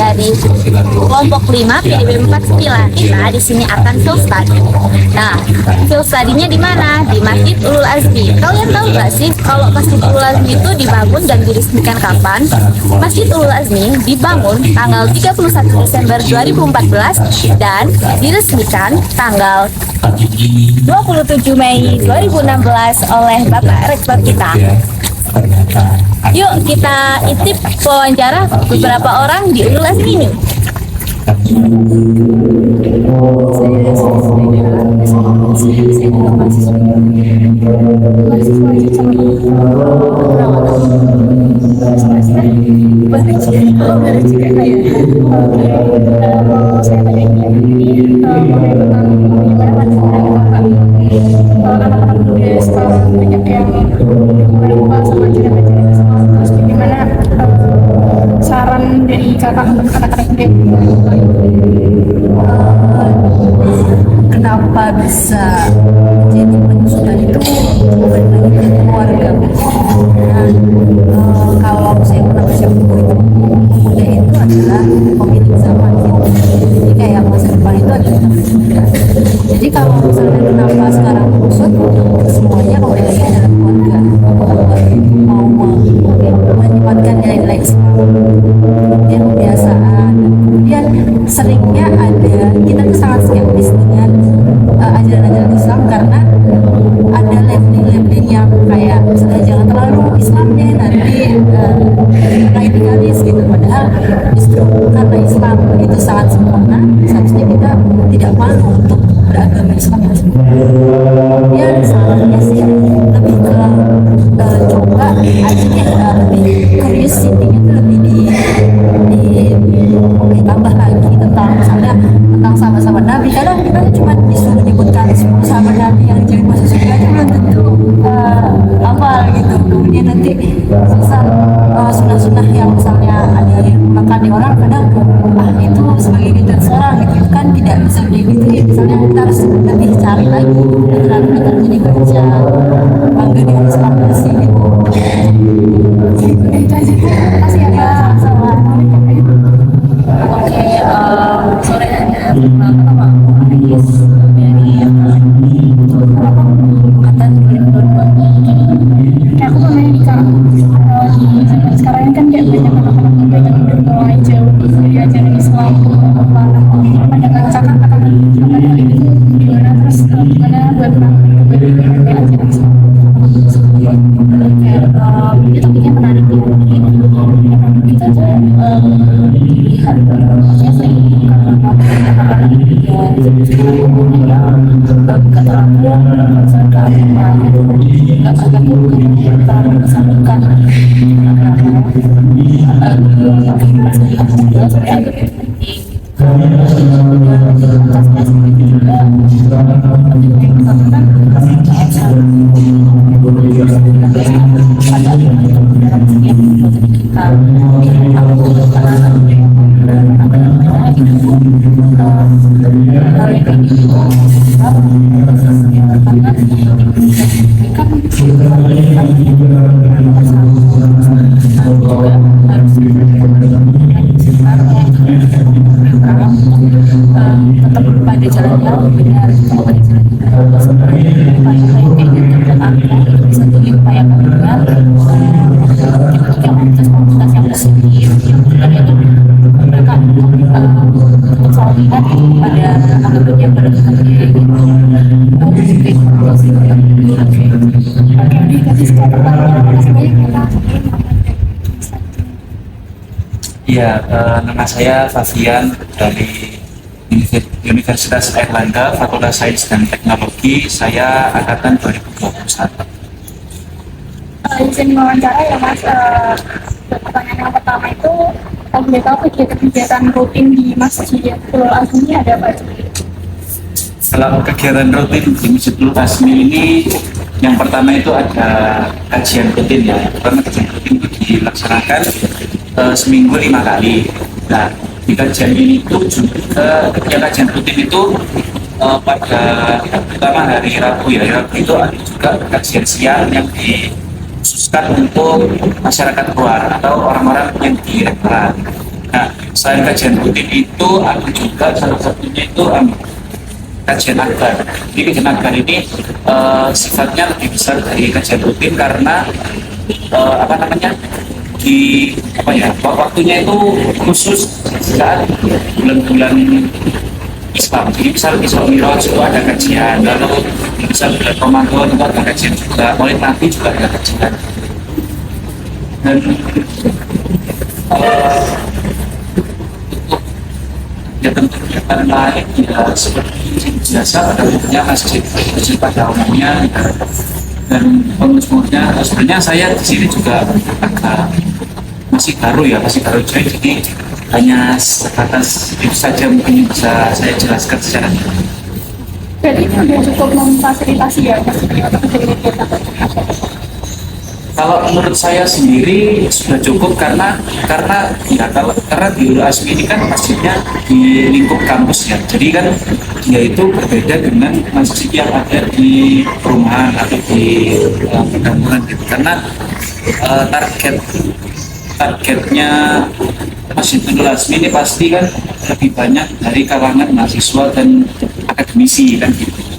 dari kelompok 5 PDB 49. Nah, di sini akan field study. Nah, field study-nya di mana? Di Masjid Ulul Azmi. Kalian tahu nggak sih kalau Masjid Ulul Azmi itu dibangun dan diresmikan kapan? Masjid Ulul Azmi dibangun tanggal 31 Desember 2014 dan diresmikan tanggal 27 Mei 2016 oleh Bapak Rektor kita. Yuk kita intip wawancara beberapa orang di Ulul Azmi ini. Saran dari kakak untuk anak-anak muda, kenapa bisa jadi penyusunan itu kembali lagi ke keluarga. Kalau saya pernah baca buku itu, pemuda itu adalah pemilik zaman gitu. Jadi kayak masa depan itu adalah muda. Jadi kalau misalnya kenapa sekarang kusut, semuanya kembali lagi adalah keluarga. Mau menyematkan nilai-nilai Islam, kemudian kebiasaan, kemudian seringnya ada kita tuh sangat skeptis dengan ajaran-ajaran Islam karena ada labeling-labeling yang kayak misalnya jangan terlalu Islam deh nanti radikalis gitu, padahal justru karena Islam itu sangat sempurna seharusnya kita tidak malu untuk beragama Islam yang sempurna. Ya salahnya sih lebih ke coba aja lebih curiosity-nya itu lebih ditambah lagi tentang misalnya tentang sahabat-sahabat Nabi. Kadang kita cuma disuruh menyebutkan 10 sahabat Nabi yang jadi masuk surga aja belum tentu hafal gitu. Kemudian nanti susah sunnah-sunnah yang misalnya ada yang makan di orang kadang itu sebagai kita seorang gitu kan tidak bisa begitu ya. Misalnya kita harus lebih cari lagi dan kita jadi kerja bangga dengan Islam sih gitu. itu aja. Kasih ya sama. Oke, sore nama Ais dari angkatan 2022. Kayak aku pernah di zaman sekarang ini kan kayak banyak anak-anak muda yang udah mulai jauh dari ajaran Islam. Pandangan kakak akan itu gimana, terus gimana buat ajaran Islam? Ini topiknya menarik ya. Kita tuh lihat maksudnya sering tetap pada jalan yang benar, pada jalan bisa jadi upaya kedua komunitas yang positif dan itu mereka untuk selalu lihat pada agama yang berdekatnya Oke, dikasih sekian pertanyaan. Makasih banyak ya Kak. Ya, nama saya Fafian dari Universitas Airlangga, Fakultas Sains dan Teknologi. Saya angkatan 2021. Izin wawancara ya Mas. Pertanyaan yang pertama itu, kalau boleh tahu kegiatan-kegiatan rutin di Masjid Ulul Azmi ada apa aja? Kalau kegiatan rutin di Masjid Ulul Azmi ini, yang pertama itu ada kajian rutin ya. Karena kajian rutin itu dilaksanakan seminggu 5 kali. Nah, di kajian ini itu juga kajian rutin itu pada pertama hari Rabu ya. Hari Rabu itu ada juga kajian siang yang dikhususkan untuk masyarakat luar atau orang-orang yang di restoran. Nah, selain kajian rutin itu ada juga salah satunya itu kajian akbar. Jadi kajian akbar ini sifatnya lebih besar dari kajian rutin karena apa namanya di apa ya waktunya itu khusus saat bulan-bulan Islam. Jadi misal Isra Mi'raj itu ada kajian, lalu misal bulan Ramadan itu ada kajian juga, Maulid Nabi juga ada kajian. Dan ya tentu kegiatan lain ya seperti biasa pada umumnya masjid pada umumnya ya. Dan pengurusnya sebenarnya saya di sini juga agak masih baru join, jadi hanya sebatas itu saja mungkin yang bisa saya jelaskan secara Berarti ini udah cukup memfasilitasi ya untuk kegiatan. kalau menurut saya sendiri sudah cukup karena ya karena di Ulul Azmi ini kan masjidnya di lingkup kampus ya, jadi kan dia itu berbeda dengan masjid yang ada di perumahan atau di perkampungan gitu, karena targetnya Masjid Ulul Azmi ini pasti kan lebih banyak dari kalangan mahasiswa dan akademisi kan gitu.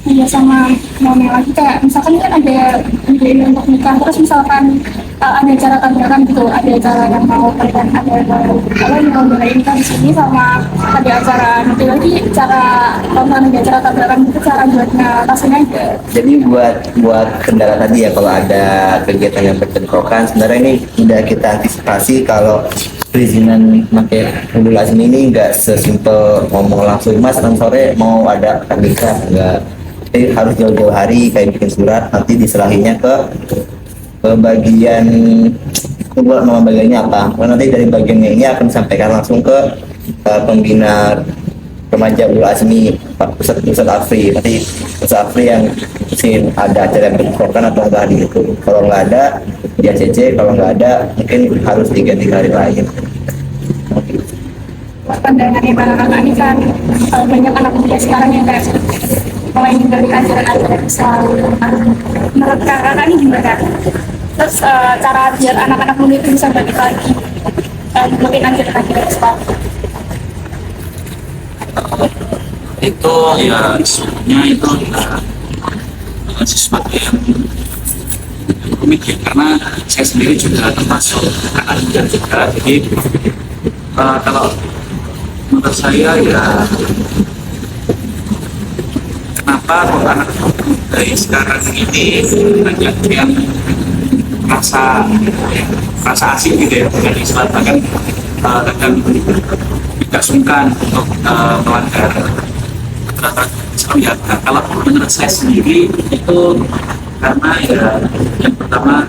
Iya, sama mau lagi kayak misalkan kan ada ide untuk nikah, terus misalkan ada acara tabrakan gitu, ada acara yang mau pergan, ada kalau yang mau belain kan di sini, sama ada acara nanti lagi cara kalau ada acara tabrakan itu cara buatnya tasnya aja. Jadi buat kendala tadi ya, kalau ada kegiatan yang berbentrokan, sebenarnya ini udah kita antisipasi kalau perizinan pakai Ulul Azmi ini nggak sesimpel ngomong langsung mas kan sore mau ada nikah, nggak. Jadi harus jauh-jauh hari kayak bikin surat, nanti diserahinya ke bagian, aku buat nama bagiannya apa, nanti dari bagiannya ini akan disampaikan langsung ke pembina remaja Ulul Azmi pusat Afri. Nanti pusat Afri yang mungkin ada acara yang berprogram atau enggak hari itu, kalau nggak ada dia CC, kalau nggak ada mungkin harus diganti hari lain. Pandangan anak-anak ini kan banyak anak muda sekarang yang kayak mulai dari ajaran-ajaran Islam. Menurut kakak ini gimana? Terus cara biar anak-anak muda itu bisa balik lagi mungkin ajaran-ajaran Islam. Itu ya sebenarnya itu sesuatu yang rumit ya, karena saya sendiri juga termasuk anak muda juga, jadi kalau menurut saya ya kenapa kok anak dari sekarang ini banyak yang rasa asing gitu ya dengan Islam, bahkan kadang tidak sungkan untuk melanggar aturan Islam ya. Kalau menurut saya sendiri itu karena ya yang pertama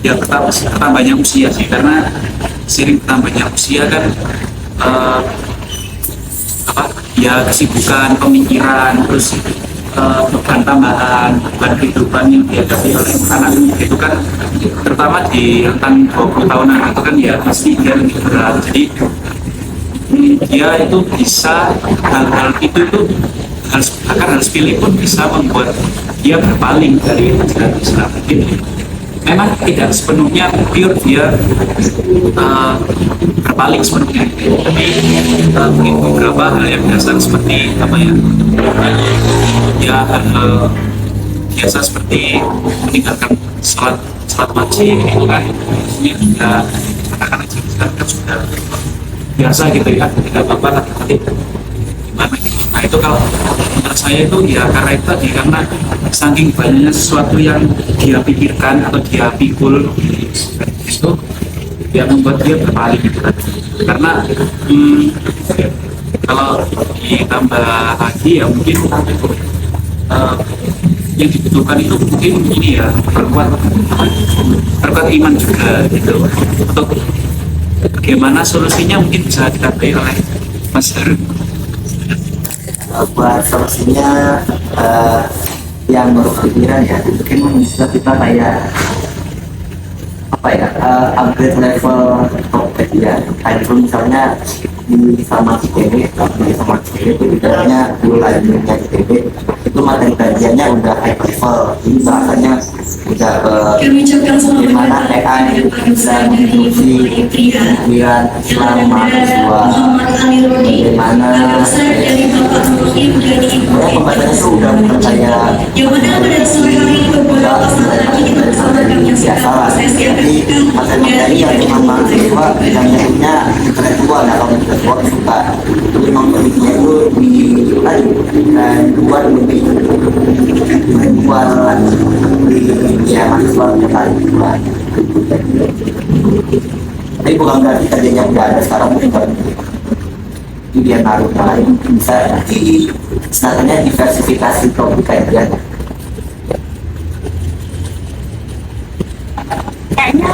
bertambahnya usia sih, karena sering bertambahnya usia kan ya kesibukan, pemikiran, terus beban tambahan, beban kehidupan yang dihadapi oleh anak itu kan, terutama di rentang 20 tahunan itu kan ya pasti dia lebih berat. Jadi dia itu bisa hal-hal itu harus pilih pun bisa membuat dia berpaling dari ajaran Islam. Jadi memang tidak sepenuhnya pure dia berpaling sepenuhnya, tapi mungkin beberapa hal yang dasar seperti apa ya hal biasa seperti meninggalkan salat wajib itu kan, ini juga anak-anak kan sudah biasa gitu ya, tidak apa-apa nanti gimana gitu. Nah itu kalau menurut saya itu ya karena itu tadi, karena saking banyaknya sesuatu yang dia pikirkan atau dia pikul itu dia membuat dia berpaling gitu kan. Karena kalau ditambah lagi ya mungkin yang dibutuhkan itu mungkin ini ya perkuat iman juga gitu. Untuk bagaimana solusinya mungkin bisa dikatakan oleh Mas Harun. Buat solusinya yang menurut pikiran ya mungkin bisa kita kayak upgrade level topik ya. Kayak itu misalnya di sama ITB itu ibaratnya Ulul Azmi ITB itu materi kajiannya udah high level, jadi bahasanya juga bagaimana AI bisa menginstruksi pikiran Islam mahasiswa, bagaimana pembahasannya itu udah percaya biasa lah. Jadi materi yang memang mahasiswa yang punya intelektual atau intelektual suka, jadi memperiksa itu dan buat lebih buat di ya mahasiswa tertarik buat. Tapi bukan berarti kerjanya udah ada sekarang, bukan. Dia naruh lain bisa di sebenarnya diversifikasi topik kajian. Kayaknya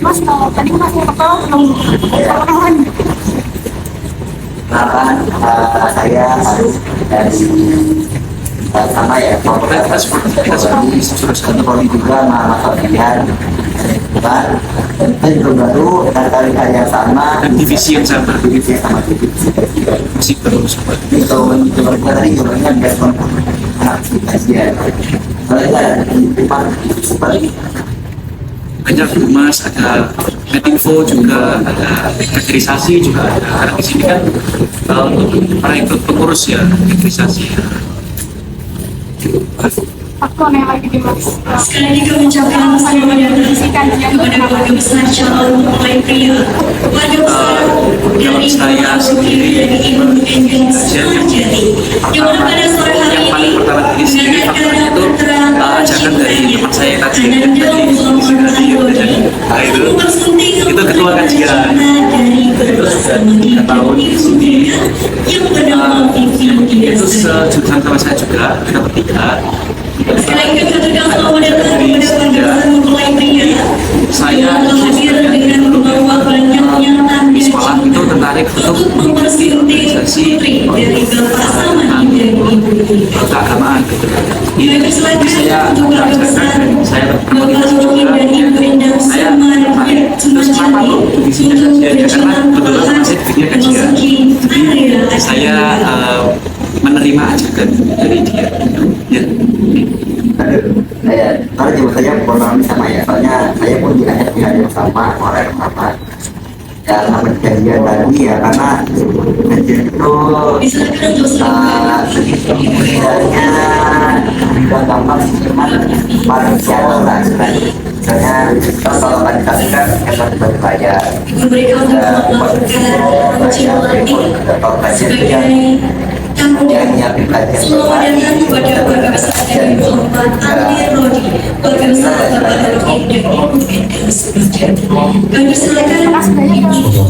Mas kalau tadi Mas mau belum pengalaman. Saya harus dari sama ya fakultas psikologi juga mata pilihan bukan dan baru dan kali yang sama Dan divisi yang sama. divisi sama divisi Masih terus. itu mencoba tadi jawabannya best kajian seperti Banyak humas, ada Metinfo juga, ada kaderisasi juga ada. Karena di sini kan untuk para ikut pengurus ya kaderisasi. Aku nih lagi di Mas. Sekali lagi kami ucapkan selamat datang kepada warga besar calon mempelai pria, warga besar dari saya sendiri dari Ibu Ending Sarjati. Di mana pada sore hari yang paling ini pertama di sini faktornya itu ajakan dari teman saya tadi itu ketua kajian itu sudah 3 tahun di sini yang bernama Vivi. itu sejurusan sama saya juga kita bertiga. Sekali lagi kami ucapkan selamat datang kepada warga besar mempelai pria. Saya Hadir dengan membawa banyaknya di sekolah itu tertarik untuk mengikuti organisasi keagamaan gitu. Jadi saya belajarkan, saya berkomunikasi juga. Saya terus kenapa kok divisinya kajian ya karena kebetulan saya divisinya kajian. Jadi saya menerima ajakan dari dia. Ya. saya karena juga saya ekonomi sama ya, soalnya saya pun diajak di hari yang sama orang yang sama ya nama kajian tadi ya karena kajian itu sebenarnya tidak gampang sih cuman manusia lah sebenarnya. Misalnya kalau tadi kan kita berbayar kalau kajian itu yang nyiapin kajian Selamat datang kepada warga besar dari Muhammad Amir Rodi, warga besar Bapak Rodi dan Ibu Endang Sarjati. Kami silakan.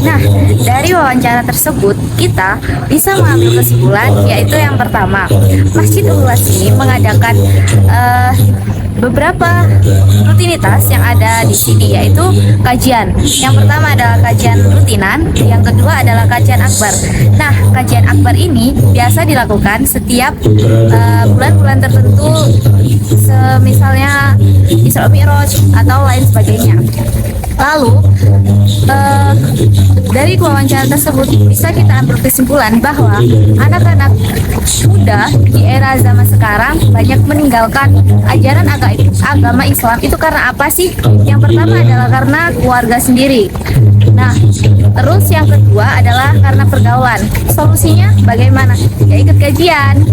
Nah, dari wawancara tersebut kita bisa mengambil kesimpulan yaitu yang pertama, Masjid Ululas ini mengadakan beberapa rutinitas yang ada di sini yaitu kajian. Yang pertama adalah kajian rutinan, yang kedua adalah kajian akbar. Nah, kajian akbar ini biasa dilakukan setiap bulan-bulan tertentu, misalnya Isra Mi'raj atau lain sebagainya. Lalu dari wawancara tersebut bisa kita ambil kesimpulan bahwa anak-anak muda di era zaman sekarang banyak meninggalkan ajaran agama Islam itu karena apa sih? Yang pertama adalah karena keluarga sendiri. Nah, terus yang kedua adalah karena pergaulan. Solusinya bagaimana? Ya ikut kajian.